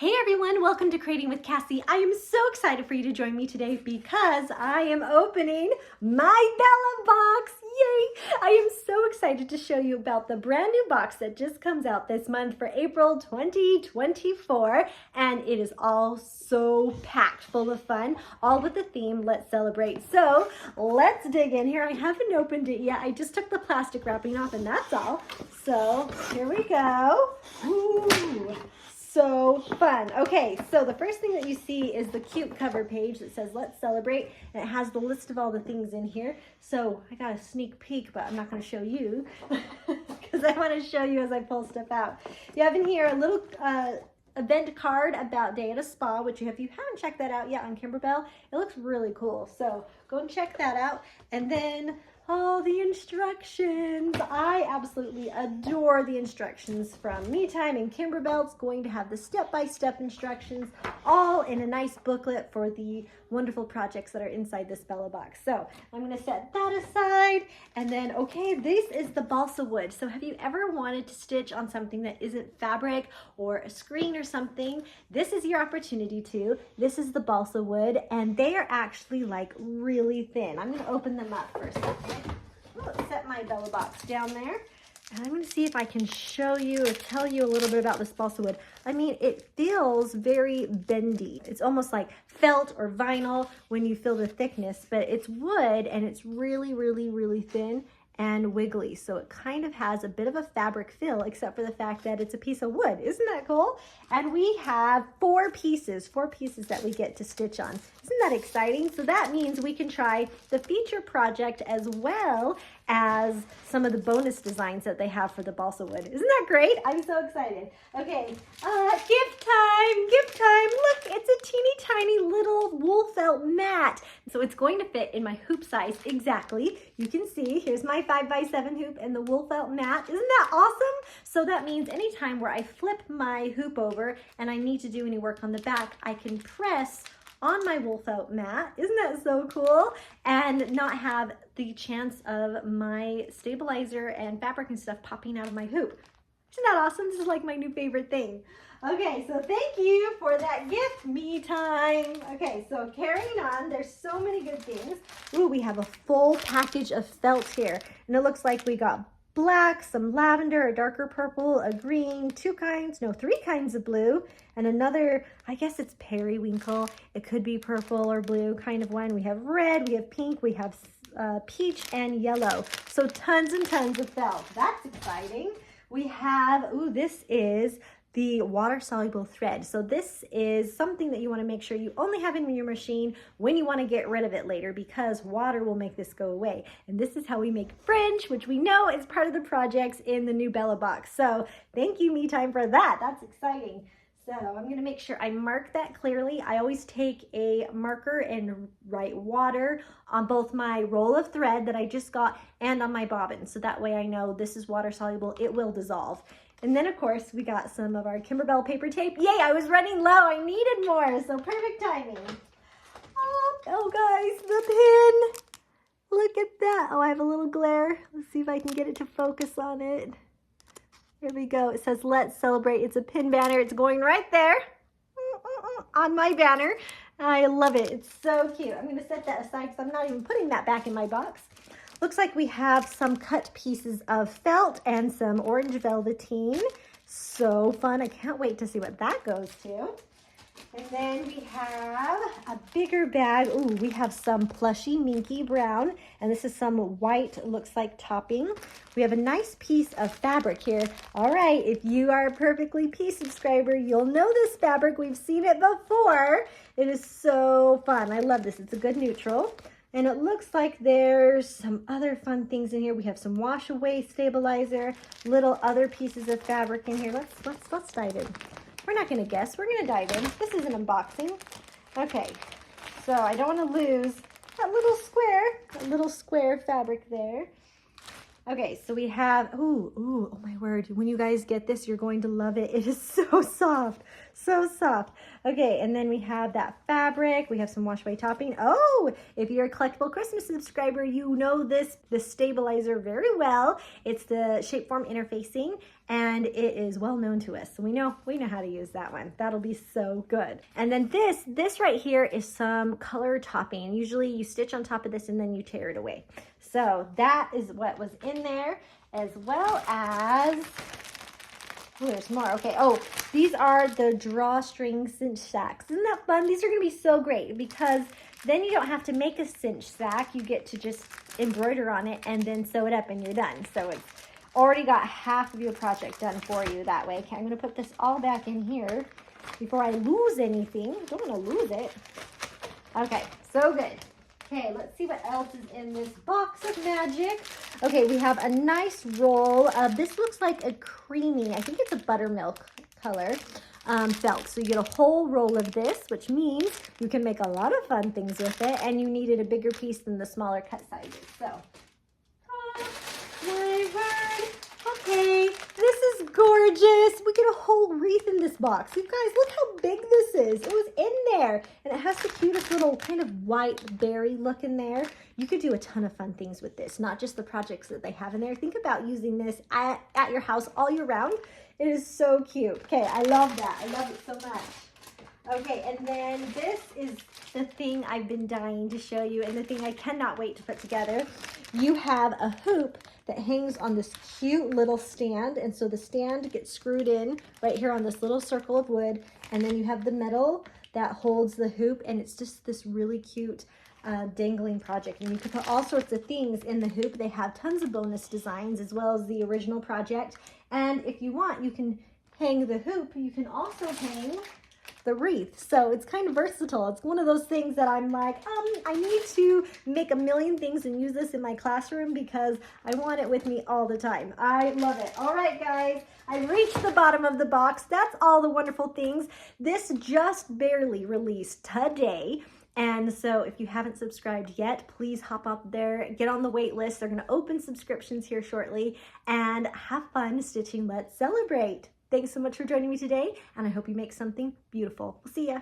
Hey everyone, welcome to Creating with Cassie. I am so excited for you to join me today because I am opening my Bella box. Yay! I am so excited to show you about the brand new box that just comes out this month for April 2024, and it is all so packed full of fun, all with the theme Let's Celebrate. So let's dig in here. I haven't opened it yet. I just took the plastic wrapping off and that's all. So here we go. Ooh. So fun. Okay, so the first thing that you see is the cute cover page that says Let's Celebrate, and it has the list of all the things in here. So I got a sneak peek, but I'm not going to show you because I want to show you as I pull stuff out. You have in here a little event card about Day at a Spa, which if you haven't checked that out yet on Kimberbell, it looks really cool. So go and check that out. And then all the instructions. I absolutely adore the instructions from Me Time and Kimberbell. It's going to have the step-by-step instructions all in a nice booklet for the wonderful projects that are inside this Bella box. So I'm going to set that aside. And then, okay, this is the balsa wood. So have you ever wanted to stitch on something that isn't fabric or a screen or something? This is your opportunity to. This is the balsa wood, and they are actually like really thin. I'm going to open them up for a second. Set my Bella box down there, and I'm going to see if I can show you or tell you a little bit about this balsa wood. I mean, it feels very bendy. It's almost like felt or vinyl when you feel the thickness, but it's wood and it's really, really, really thin and wiggly. So it kind of has a bit of a fabric feel, except for the fact that it's a piece of wood. Isn't that cool? And we have four pieces that we get to stitch on. Isn't that exciting? So that means we can try the feature project as well as some of the bonus designs that they have for the balsa wood. Isn't that great? I'm so excited. Okay, gift time, gift time. Look, it's a teeny tiny little wool felt mat. So it's going to fit in my hoop size exactly. You can see, here's my 5x7 hoop and the wool felt mat. Isn't that awesome? So that means anytime where I flip my hoop over and I need to do any work on the back, I can press on my wool felt mat. Isn't that so cool? And not have the chance of my stabilizer and fabric and stuff popping out of my hoop. Isn't that awesome? This is like my new favorite thing. Okay, so thank you for that gift, Me Time. Okay, so carrying on, there's so many good things. Ooh, we have a full package of felt here. And it looks like we got black, some lavender, a darker purple, a green, three kinds of blue, and another, I guess it's periwinkle. It could be purple or blue kind of one. We have red, we have pink, we have peach and yellow. So tons and tons of felt. That's exciting. We have, ooh, this is the water-soluble thread. So this is something that you want to make sure you only have in your machine when you want to get rid of it later, because water will make this go away. And this is how we make fringe, which we know is part of the projects in the new Bella box. So thank you, Me Time, for that. That's exciting. So I'm going to make sure I mark that clearly. I always take a marker and write water on both my roll of thread that I just got and on my bobbin. So that way I know this is water soluble. It will dissolve. And then, of course, we got some of our Kimberbell paper tape. Yay, I was running low. I needed more, so perfect timing. Oh, guys, the pin. Look at that. Oh, I have a little glare. Let's see if I can get it to focus on it. Here we go. It says, Let's Celebrate. It's a pin banner. It's going right there on my banner. I love it. It's so cute. I'm going to set that aside because I'm not even putting that back in my box. Looks like we have some cut pieces of felt and some orange velveteen. So fun. I can't wait to see what that goes to. And then we have a bigger bag. Ooh, we have some plushy minky brown, and this is some white, looks like topping. We have a nice piece of fabric here. All right, if you are a Perfectly Pea subscriber, you'll know this fabric. We've seen it before. It is so fun. I love this. It's a good neutral. And it looks like there's some other fun things in here. We have some wash away stabilizer, little other pieces of fabric in here. Let's dive in. We're not going to guess. We're going to dive in. This is an unboxing. Okay, so I don't want to lose that little square fabric there. Okay, so we have, oh my word. When you guys get this, you're going to love it. It is so soft, so soft. Okay, and then we have that fabric. We have some wash away topping. Oh, if you're a Collectible Christmas subscriber, you know this stabilizer very well. It's the Shapeform interfacing, and it is well known to us. So we know how to use that one. That'll be so good. And then this right here is some color topping. Usually you stitch on top of this and then you tear it away. So that is what was in there, as well as, oh, there's more. Okay, oh, these are the drawstring cinch sacks. Isn't that fun? These are gonna be so great because then you don't have to make a cinch sack. You get to just embroider on it and then sew it up and you're done. So it's already got half of your project done for you that way. Okay, I'm gonna put this all back in here before I lose anything. I don't wanna lose it. Okay, so good. Okay, let's see what else is in this box of magic. Okay, we have a nice roll of, this looks like a creamy, I think it's a buttermilk color felt. So you get a whole roll of this, which means you can make a lot of fun things with it, and you needed a bigger piece than the smaller cut sizes. So, oh my word. Okay, this is gorgeous. We get a whole wreath in this box. You guys, look how big this is. It was in there, and it has the cutest little kind of white berry look in there. You could do a ton of fun things with this, not just the projects that they have in there. Think about using this at your house all year round. It is so cute. Okay, I love that. I love it so much. Okay, and then this is the thing I've been dying to show you and the thing I cannot wait to put together. You have a hoop that hangs on this cute little stand, and so the stand gets screwed in right here on this little circle of wood, and then you have the metal that holds the hoop, and it's just this really cute dangling project. And you can put all sorts of things in the hoop. They have tons of bonus designs as well as the original project, and if you want, you can hang the hoop. You can also hang the wreath. So it's kind of versatile. It's one of those things that I'm like, I need to make a million things and use this in my classroom because I want it with me all the time. I love it. All right, guys, I reached the bottom of the box. That's all the wonderful things. This just barely released today. And so if you haven't subscribed yet, please hop up there, get on the wait list. They're gonna open subscriptions here shortly, and have fun stitching. Let's celebrate. Thanks so much for joining me today, and I hope you make something beautiful. We'll see ya.